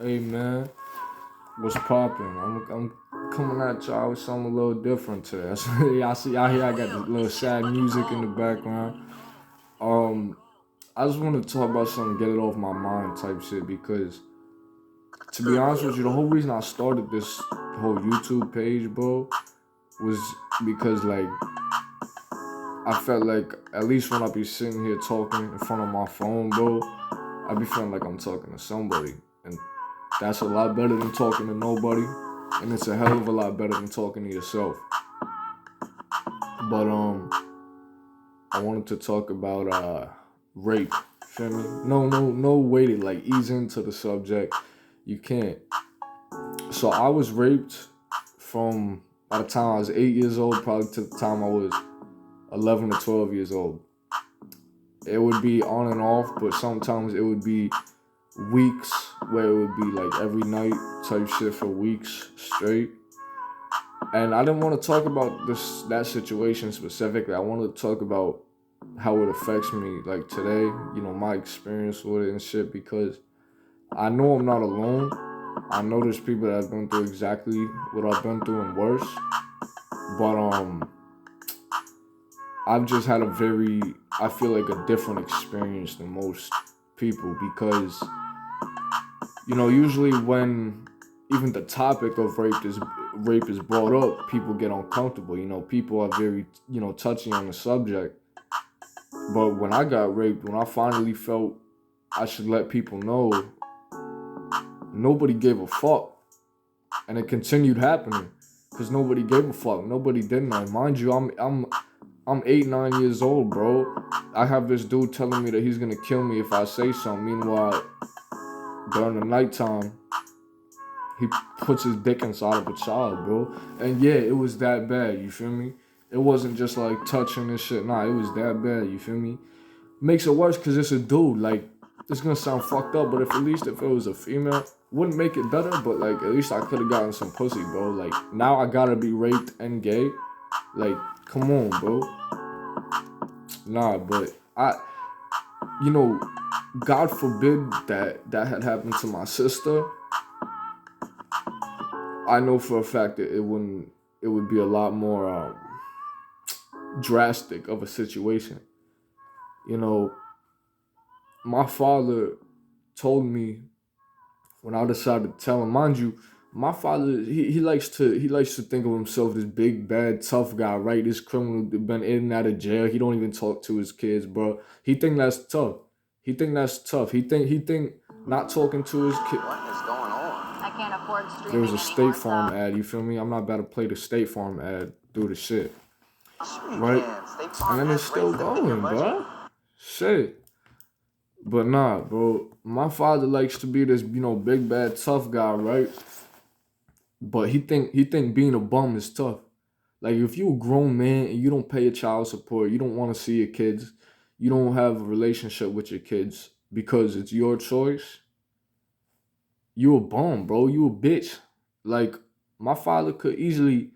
Hey man, what's poppin'? I'm coming at y'all with something a little different today. Y'all see out here I got this little sad music in the background. Um, I just want to talk about something, get it off my mind type shit because to be honest with you, the whole reason I started this whole YouTube page, bro, was because like I felt like at least when I be sitting here talking in front of my phone, bro, I be feeling like I'm talking to somebody. And that's a lot better than talking to nobody. And it's a hell of a lot better than talking to yourself. But I wanted to talk about rape. Feel me? No way to like ease into the subject. You can't. So I was raped from by the time I was 8 years old, probably to the time I was 11 or 12 years old. It would be on and off, but sometimes it would be weeks where it would be like every night type shit for weeks straight. And I didn't want to talk about that situation specifically. I wanted to talk about how it affects me like today, my experience with it and shit because I know I'm not alone. I know there's people that have been through exactly what I've been through and worse. But I've just had I feel like a different experience than most people because usually when even the topic of rape is brought up, people get uncomfortable. People are very touchy on the subject. But when I got raped, when I finally felt I should let people know, nobody gave a fuck, and it continued happening because nobody gave a fuck. Nobody did nothing. Mind you, I'm 8, 9 years old, bro. I have this dude telling me that he's gonna kill me if I say something. Meanwhile, during the nighttime, he puts his dick inside of a child, bro. And yeah, it was that bad, you feel me? It wasn't just like touching and shit. Nah, it was that bad, you feel me? Makes it worse because it's a dude. Like, it's gonna sound fucked up, but at least if it was a female, wouldn't make it better, but like at least I could have gotten some pussy, bro. Like now I gotta be raped and gay. Like, come on, bro. Nah, but you know, God forbid that had happened to my sister. I know for a fact that it would be a lot more drastic of a situation. You know, my father told me when I decided to tell him, mind you, my father he likes to think of himself as big bad tough guy, right? This criminal been in and out of jail. He don't even talk to his kids, bro. He think that's tough. He think that's tough. He think not talking to his kid. What is going on? I can't afford There was streaming a State anymore, Farm so. ad. You feel me? I'm not about to play the State Farm ad through the shit, Sure you right? can. State And Farm then it's has still rates that fit your going, budget. bro. Shit. But nah, bro. My father likes to be this, big bad tough guy, right? But he think being a bum is tough. Like if you a grown man and you don't pay your child support, you don't want to see your kids, you don't have a relationship with your kids because it's your choice, you a bum, bro. You a bitch. Like my father could easily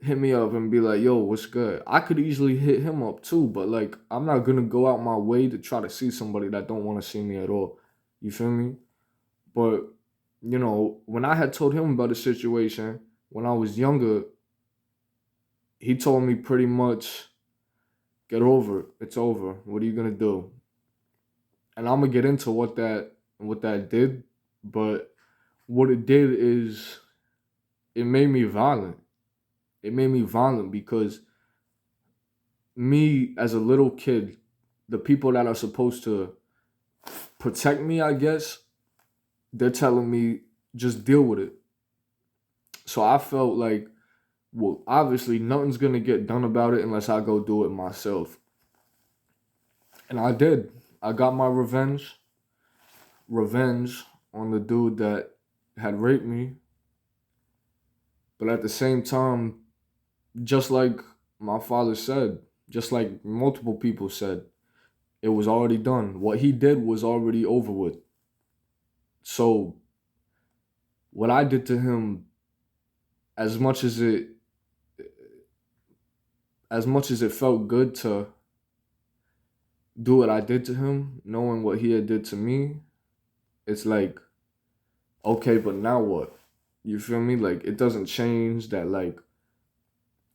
hit me up and be like, yo, what's good? I could easily hit him up too, but like I'm not gonna go out my way to try to see somebody that don't want to see me at all. You feel me? But when I had told him about the situation when I was younger, he told me pretty much, get over it. It's over. What are you gonna do? And I'm gonna get into what that did, but what it did is it made me violent. It made me violent because me as a little kid, the people that are supposed to protect me, I guess, they're telling me just deal with it. So I felt like, well, obviously nothing's gonna get done about it unless I go do it myself. And I did. I got my revenge on the dude that had raped me. But at the same time, just like my father said, just like multiple people said, it was already done. What he did was already over with. So what I did to him, as much as it felt good to do what I did to him, knowing what he had did to me, it's like Okay, but now what? You feel me? Like it doesn't change that like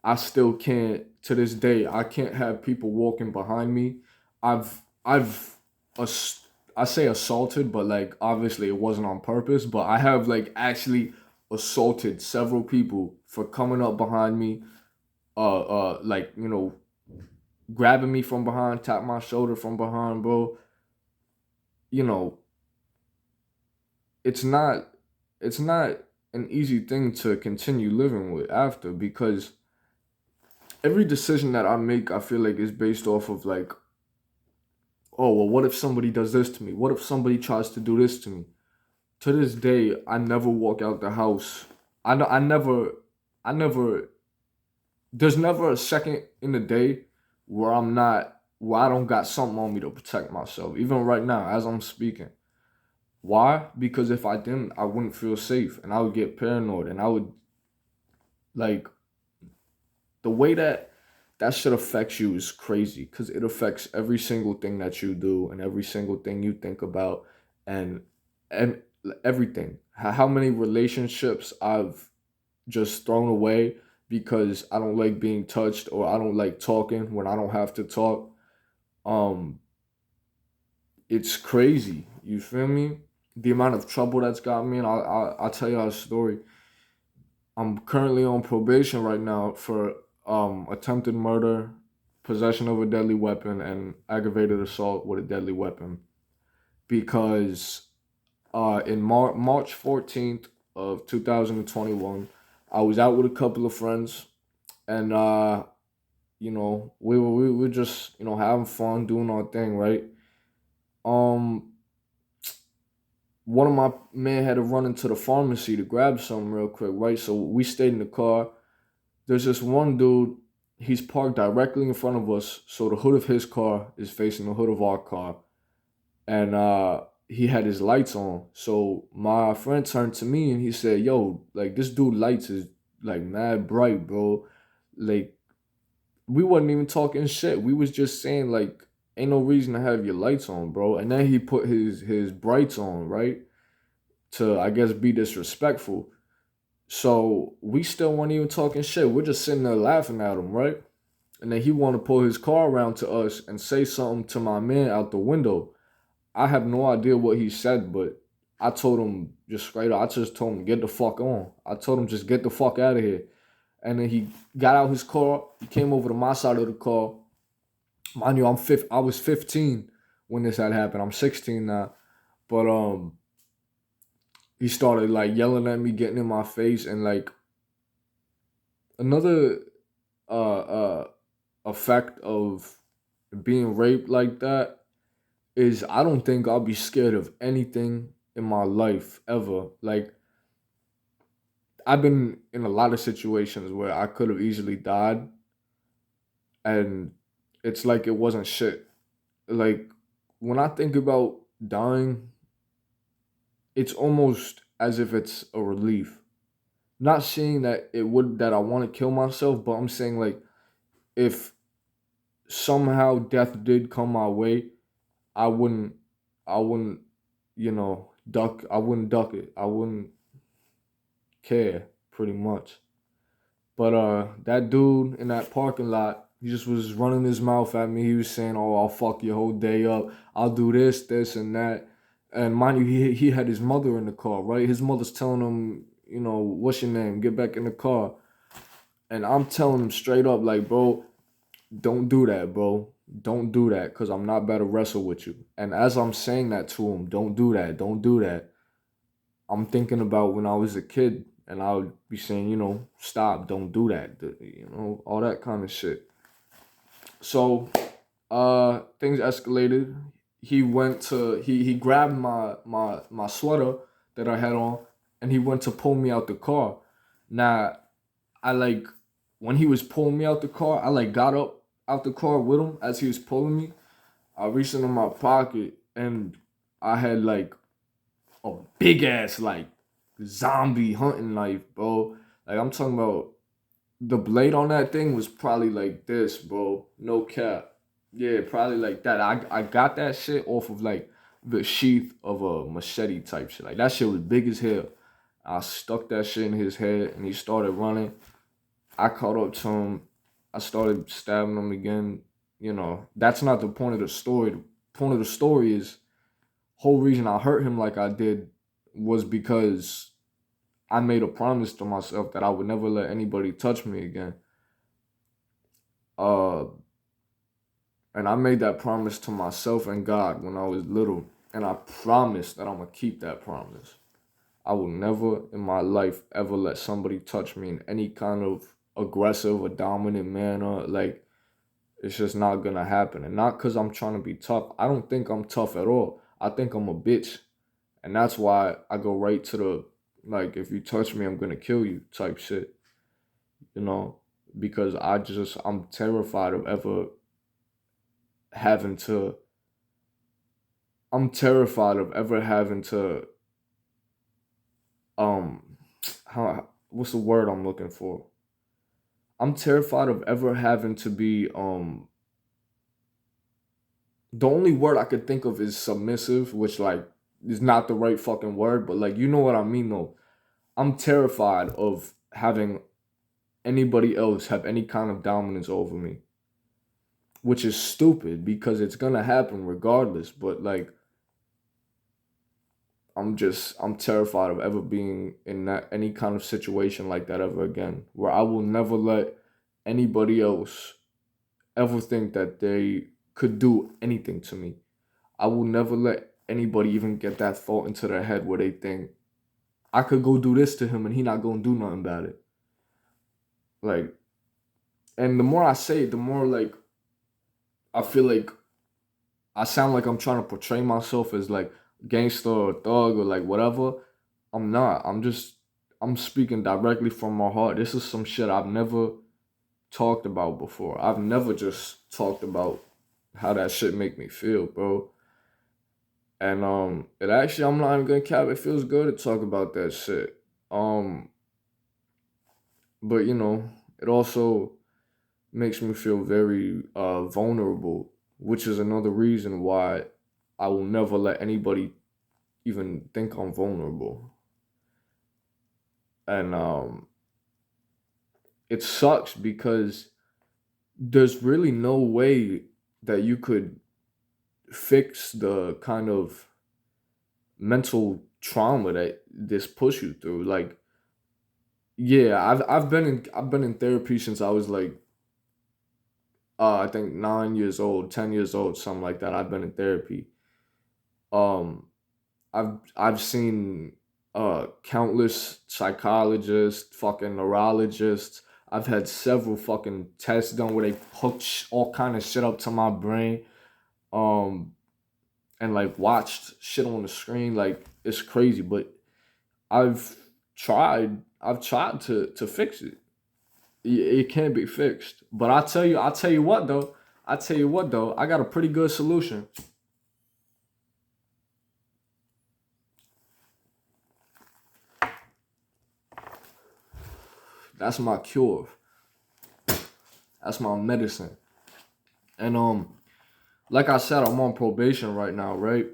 I still can't to this day I can't have people walking behind me. I've ass- I say assaulted, but like obviously it wasn't on purpose, but I have like actually assaulted several people for coming up behind me, like, grabbing me from behind, tap my shoulder from behind, bro. You know, it's not it's not an easy thing to continue living with after, because every decision that I make, I feel like is based off of like, oh well, what if somebody does this to me? What if somebody tries to do this to me? To this day, I never walk out the house. I never, I never. There's never a second in the day where I don't got something on me to protect myself. Even right now, as I'm speaking. Why? Because if I didn't, I wouldn't feel safe, and I would get paranoid, and I would like the way that shit affects you is crazy, because it affects every single thing that you do and every single thing you think about, and and everything. How many relationships I've just thrown away because I don't like being touched, or I don't like talking when I don't have to talk. Um, it's crazy. You feel me? The amount of trouble that's got me, and I'll tell you a story. I'm currently on probation right now for attempted murder, possession of a deadly weapon, and aggravated assault with a deadly weapon. Because in March 14th of 2021, I was out with a couple of friends, and we were just having fun, doing our thing, right? Um, One of my men had to run into the pharmacy to grab something real quick, right? So we stayed in the car. There's this one dude, he's parked directly in front of us, so the hood of his car is facing the hood of our car. And he had his lights on. So my friend turned to me and he said, "Yo, like this dude lights is like mad bright, bro. Like we wasn't even talking shit. We was just saying like ain't no reason to have your lights on, bro." And then he put his brights on, right? To I guess be disrespectful. So we still weren't even talking shit. We're just sitting there laughing at him, right? And then he want to pull his car around to us and say something to my man out the window. I have no idea what he said, but I told him just straight up. I just told him get the fuck on. I told him just get the fuck out of here. And then he got out his car. He came over to my side of the car. Mind you, I was 15 when this had happened. I'm 16 now. But he started like yelling at me, getting in my face, and like another uh effect of being raped like that is I don't think I'll be scared of anything in my life ever. Like I've been in a lot of situations where I could have easily died, and it's like it wasn't shit. Like when I think about dying, it's almost as if it's a relief. Not saying that it would that I want to kill myself, but I'm saying like if somehow death did come my way, I wouldn't I wouldn't, duck I wouldn't duck it. I wouldn't care pretty much. But that dude in that parking lot, he just was running his mouth at me. He was saying, "Oh, I'll fuck your whole day up. I'll do this, and that." And mind you, he had his mother in the car, right? His mother's telling him, "What's your name? Get back in the car." And I'm telling him straight up, like, bro, don't do that, bro. Don't do that, because I'm not about to wrestle with you. And as I'm saying that to him, don't do that, don't do that. I'm thinking about when I was a kid, and I would be saying, stop, don't do that, all that kind of shit. So, things escalated. He grabbed my sweater that I had on, and he went to pull me out the car. Now, I like when he was pulling me out the car, I like got up out the car with him as he was pulling me. I reached into my pocket and I had like a big ass like zombie hunting knife, bro. Like I'm talking about the blade on that thing was probably like this, bro. No cap. Yeah, probably like that. I got that shit off of like the sheath of a machete type shit. Like that shit was big as hell. I stuck that shit in his head and he started running. I caught up to him. I started stabbing him again. You know, that's not the point of the story. The point of the story is whole reason I hurt him like I did was because I made a promise to myself that I would never let anybody touch me again. Uh and I made that promise to myself and God when I was little. And I promised that I'm gonna keep that promise. I will never in my life ever let somebody touch me in any kind of aggressive or dominant manner. Like, it's just not gonna happen. And not because I'm trying to be tough. I don't think I'm tough at all. I think I'm a bitch. And that's why I go right to the, like, if you touch me, I'm gonna kill you type shit. You know? Because I'm terrified of ever having to, I'm terrified of ever having to, what's the word I'm looking for? I'm terrified of ever having to be the only word I could think of is submissive, which like is not the right fucking word, but like you know what I mean though. I'm terrified of having anybody else have any kind of dominance over me, which is stupid because it's gonna happen regardless, but like I'm terrified of ever being in that any kind of situation like that ever again, where I will never let anybody else ever think that they could do anything to me. I will never let anybody even get that thought into their head where they think I could go do this to him and he not gonna do nothing about it. Like, and the more I say it, the more like I feel like I sound like I'm trying to portray myself as like gangster or thug or like whatever. I'm not. I'm speaking directly from my heart. This is some shit I've never talked about before. I've never just talked about how that shit make me feel, bro. And it actually I'm not even gonna cap, it feels good to talk about that shit. Um, but you know, it also makes me feel very vulnerable, which is another reason why I will never let anybody even think I'm vulnerable. And it sucks because there's really no way that you could fix the kind of mental trauma that this push you through. Like, yeah, I've been in therapy since I was like I think 9 years old, 10 years old, something like that. I've been in therapy. Um, I've seen countless psychologists, fucking neurologists. I've had several fucking tests done where they hooked all kind of shit up to my brain. Um, and like watched shit on the screen. Like it's crazy, but I've I've tried to fix it. It can't be fixed. But I'll tell you what though. I tell you what though, I got a pretty good solution. That's my cure. That's my medicine. And like I said, I'm on probation right now, right?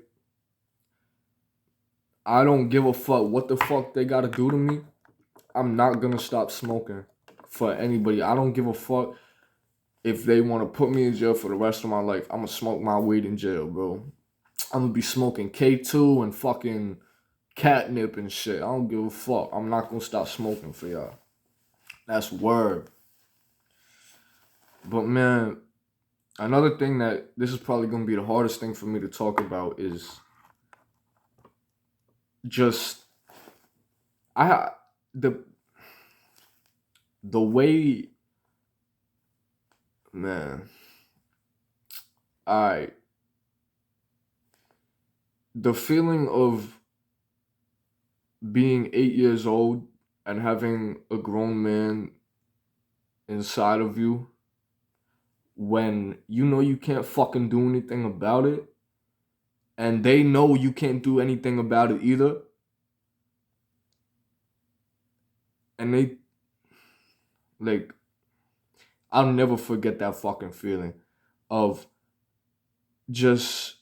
I don't give a fuck what the fuck they gotta do to me. I'm not gonna stop smoking for anybody. I don't give a fuck if they wanna put me in jail for the rest of my life. I'm gonna smoke my weed in jail, bro. I'm gonna be smoking K2 and fucking catnip and shit. I don't give a fuck. I'm not gonna stop smoking for y'all. That's word. But man, another thing that this is probably gonna be the hardest thing for me to talk about is just I the the way, man. I the feeling of being 8 years old and having a grown man inside of you when you know you can't fucking do anything about it and they know you can't do anything about it either and they like I'll never forget that fucking feeling of just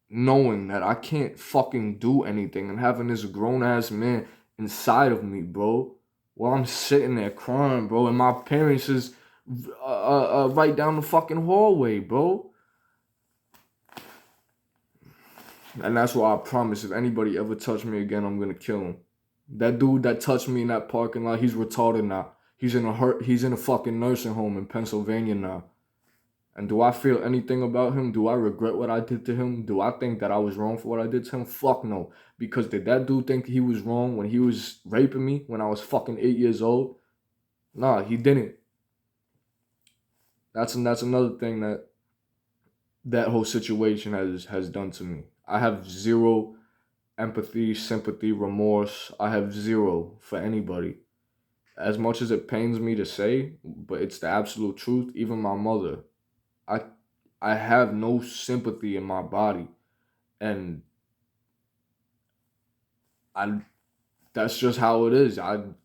knowing that I can't fucking do anything and having this grown ass man inside of me, bro, while I'm sitting there crying, bro, and my parents is right down the fucking hallway, bro. And that's why I promise if anybody ever touch me again, I'm gonna kill him. That dude that touched me in that parking lot, he's retarded now. He's in a fucking nursing home in Pennsylvania now. And do I feel anything about him? Do I regret what I did to him? Do I think that I was wrong for what I did to him? Fuck no. Because did that dude think he was wrong when he was raping me when I was fucking 8 years old? Nah, he didn't. That's another thing that whole situation has done to me. I have zero empathy, sympathy, remorse. I have zero for anybody. As much as it pains me to say, but it's the absolute truth. Even my mother, I I have no sympathy in my body, and I that's just how it is. I've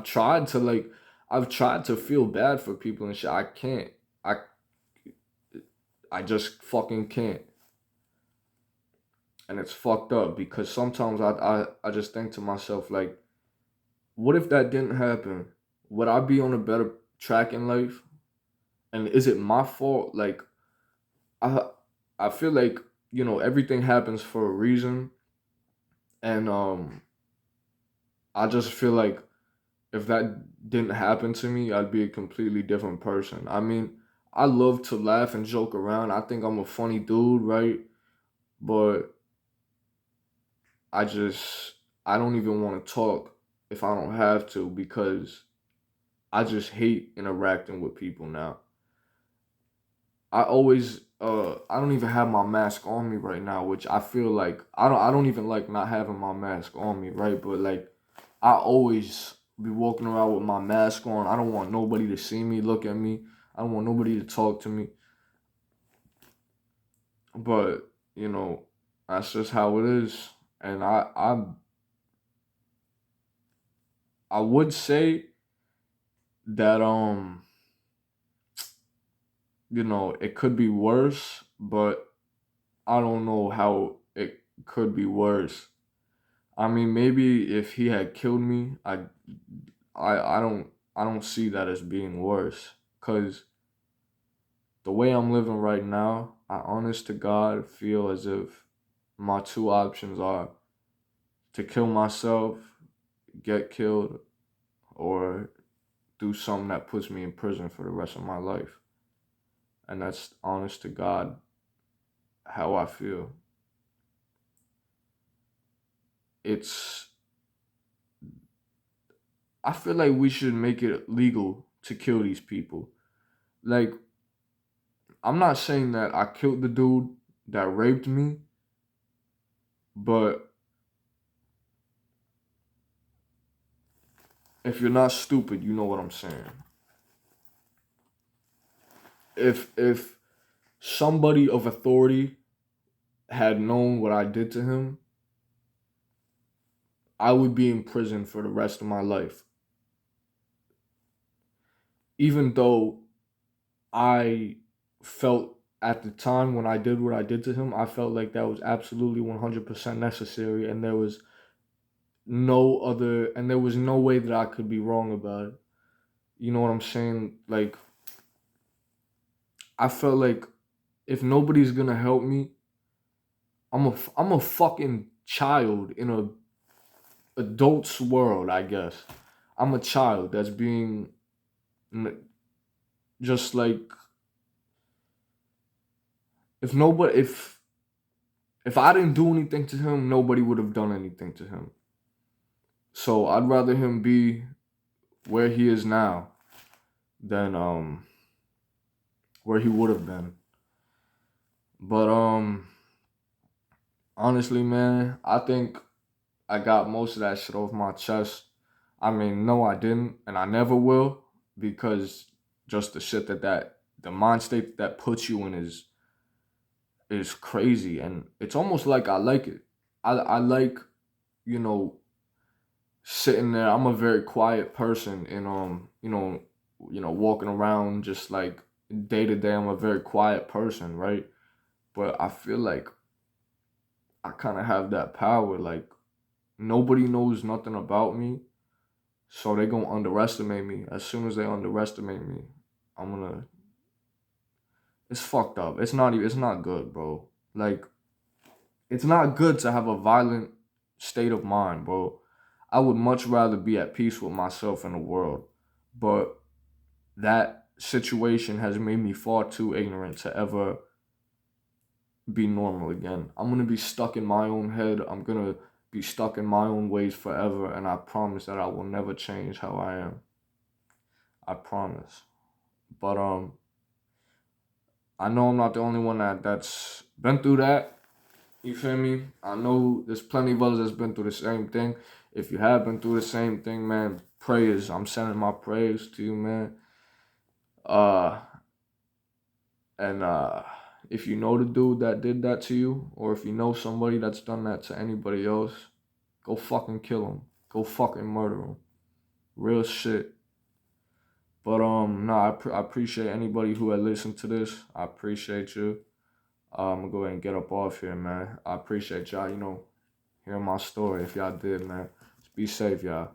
tried to I've tried to feel bad for people and shit. I can't. I I just fucking can't. And it's fucked up because sometimes I just think to myself like, what if that didn't happen? Would I be on a better track in life? And is it my fault? Like I I feel like, everything happens for a reason, and I just feel like if that didn't happen to me, I'd be a completely different person. I mean, I love to laugh and joke around. I think I'm a funny dude, right? But I just I don't even want to talk if I don't have to because I just hate interacting with people now. I don't even have my mask on me right now, which I feel like I don't even like not having my mask on me, right? But like I always be walking around with my mask on. I don't want nobody to see me, look at me. I don't want nobody to talk to me. But, that's just how it is. And I would say that it could be worse, but I don't know how it could be worse. I mean, maybe if he had killed me, I don't see that as being worse. Cause the way I'm living right now, I honest to God feel as if my two options are to kill myself, get killed, or do something that puts me in prison for the rest of my life. And that's honest to God how I feel. It's I feel like we should make it legal to kill these people. Like, I'm not saying that I killed the dude that raped me, but if you're not stupid, you know what I'm saying. If somebody of authority had known what I did to him, I would be in prison for the rest of my life. Even though I felt at the time when I did what I did to him, I felt like that was absolutely 100% necessary, and there was no way that I could be wrong about it. You know what I'm saying? Like, I felt like if nobody's gonna help me, I'm a fucking child in a adult's world, I guess. I'm a child that's being just like if I didn't do anything to him, nobody would have done anything to him. So I'd rather him be where he is now than where he would have been. But honestly, man, I think I got most of that shit off my chest. I mean, no, I didn't, and I never will, because just the shit the mind state that puts you in is crazy, and it's almost like I like it. I like, you know, sitting there. I'm a very quiet person, and walking around just like day to day. I'm a very quiet person, right? But I feel like I kind of have that power. Like, nobody knows nothing about me, so they gonna underestimate me. As soon as they underestimate me, I'm gonna. It's fucked up. It's not even. It's not good, bro. Like, it's not good to have a violent state of mind, bro. I would much rather be at peace with myself and the world, but that situation has made me far too ignorant to ever be normal again. I'm gonna be stuck in my own head. I'm gonna be stuck in my own ways forever, and I promise that I will never change how I am. I promise. But I know I'm not the only one that's been through that. You feel me? I know there's plenty of others that's been through the same thing. If you have been through the same thing, man, prayers. I'm sending my prayers to you, man. Uh, and if you know the dude that did that to you, or if you know somebody that's done that to anybody else, go fucking kill him. Go fucking murder him. Real shit. But I appreciate anybody who had listened to this. I appreciate you. I'm gonna go ahead and get up off here, man. I appreciate y'all, hearing my story. If y'all did, man. Just be safe, y'all.